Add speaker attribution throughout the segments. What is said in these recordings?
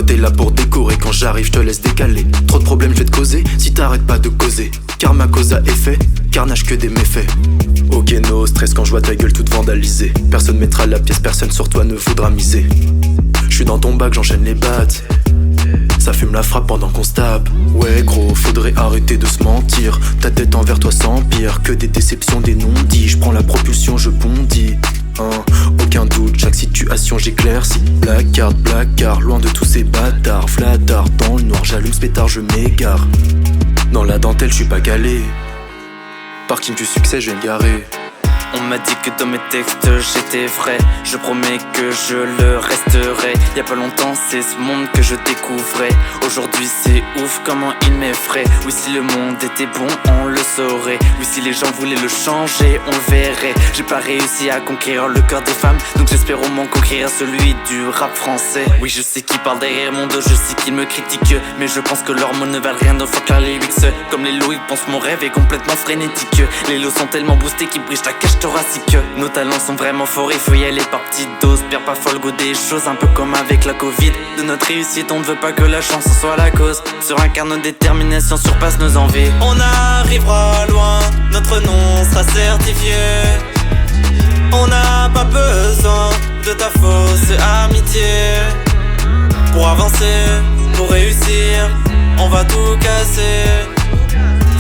Speaker 1: t'es là pour décorer, quand j'arrive je te laisse décaler. Trop de problèmes je vais te causer, si t'arrêtes pas de causer. Karma cause à effet, carnage que des méfaits. Ok no stress quand je vois ta gueule toute vandalisée. Personne mettra la pièce, personne sur toi ne voudra miser. Je suis dans ton bac, j'enchaîne les battes. Ça fume la frappe pendant qu'on se tape. Ouais gros, faudrait arrêter de se mentir. Ta tête envers toi s'empire, que des déceptions, des non-dits. Je prends la propulsion, je bondis. Aucun doute, chaque situation j'éclaircis. Placard, loin de tous ces bâtards. Flatard, dans le noir, j'allume ce pétard, je m'égare. Dans la dentelle, je suis pas calé. Parking du succès, je vais me garer.
Speaker 2: On m'a dit que dans mes textes j'étais vrai. Je promets que je le resterai. Y'a pas longtemps c'est ce monde que je découvrais. Aujourd'hui c'est ouf comment il m'effraie. Oui si le monde était bon on le saurait. Oui si les gens voulaient le changer on le verrait. J'ai pas réussi à conquérir le cœur des femmes, donc j'espère au moins conquérir celui du rap français. Oui je sais qu'ils parlent derrière mon dos, je sais qu'ils me critiquent, mais je pense que leurs mots ne valent rien au fuck leurs lyrics. Comme les lots ils pensent mon rêve est complètement frénétique. Les lots sont tellement boostés qu'ils bridgent ta cage thoracique. Nos talents sont vraiment forts, il faut y aller par petites doses. Pierre pas folle, go des choses, un peu comme avec la Covid. De notre réussite, on ne veut pas que la chance en soit la cause. Sur un carnet de détermination surpasse nos envies.
Speaker 3: On arrivera loin, notre nom sera certifié. On n'a pas besoin de ta fausse amitié. Pour avancer, pour réussir, on va tout casser.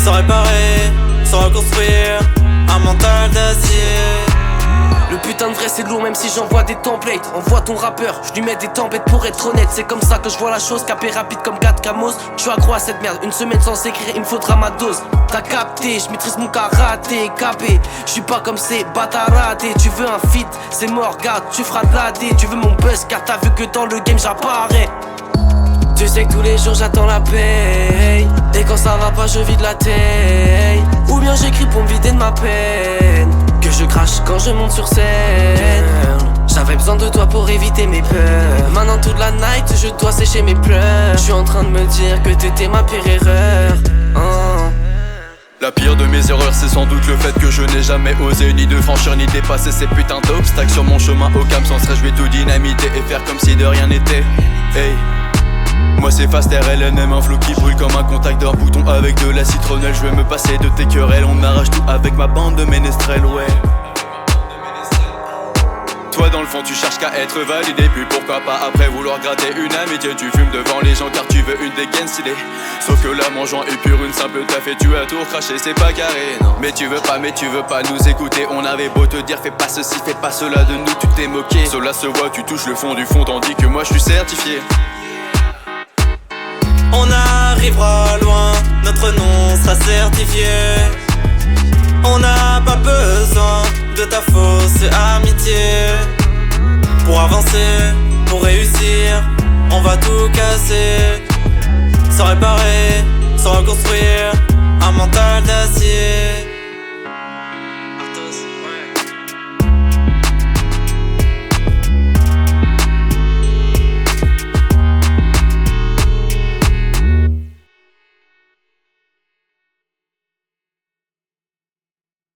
Speaker 3: Sans réparer, sans reconstruire un mental d'acier.
Speaker 4: Le putain de vrai c'est lourd même si j'envoie des templates. Envoie ton rappeur, je lui mets des tempêtes pour être honnête. C'est comme ça que je vois la chose, capé rapide comme 4 camos. Je suis accro à cette merde, une semaine sans écrire, il me faudra ma dose. T'as capté, je maîtrise mon karaté, capé. Je suis pas comme ces bâtards ratés. Tu veux un feat, c'est mort, garde, tu feras de la D. Tu veux mon buzz car t'as vu que dans le game j'apparais. Tu sais que tous les jours j'attends la paye. Et quand ça va pas je vide la taille. Ou bien j'écris pour me vider de ma peine. Que je crache quand je monte sur scène. J'avais besoin de toi pour éviter mes peurs. Maintenant toute la night je dois sécher mes pleurs. Je suis en train de me dire que t'étais ma pire erreur.
Speaker 5: La pire de mes erreurs c'est sans doute le fait que je n'ai jamais osé ni de franchir ni dépasser ces putains d'obstacles sur mon chemin au calme. Sans stress je vais tout dynamiter et faire comme si de rien n'était. Hey. Moi c'est fast RLNM, un flow qui brûle comme un contact d'un bouton avec de la citronnelle. Je vais me passer de tes querelles, on arrache tout avec ma bande de ménestrels, ouais. Toi dans le fond tu cherches qu'à être validé, puis pourquoi pas après vouloir gratter une amitié. Tu fumes devant les gens car tu veux une dégaine stylée. Sauf que là mon joint est pur, une simple taf et tu as tout recraché, c'est pas carré non. Mais tu veux pas nous écouter. On avait beau te dire fais pas ceci, fais pas cela de nous, tu t'es moqué. Cela se voit, tu touches le fond du fond tandis que moi je suis certifié.
Speaker 3: On arrivera loin, notre nom sera certifié. On n'a pas besoin de ta fausse amitié. Pour avancer, pour réussir, on va tout casser. Sans réparer, sans reconstruire un mental d'acier.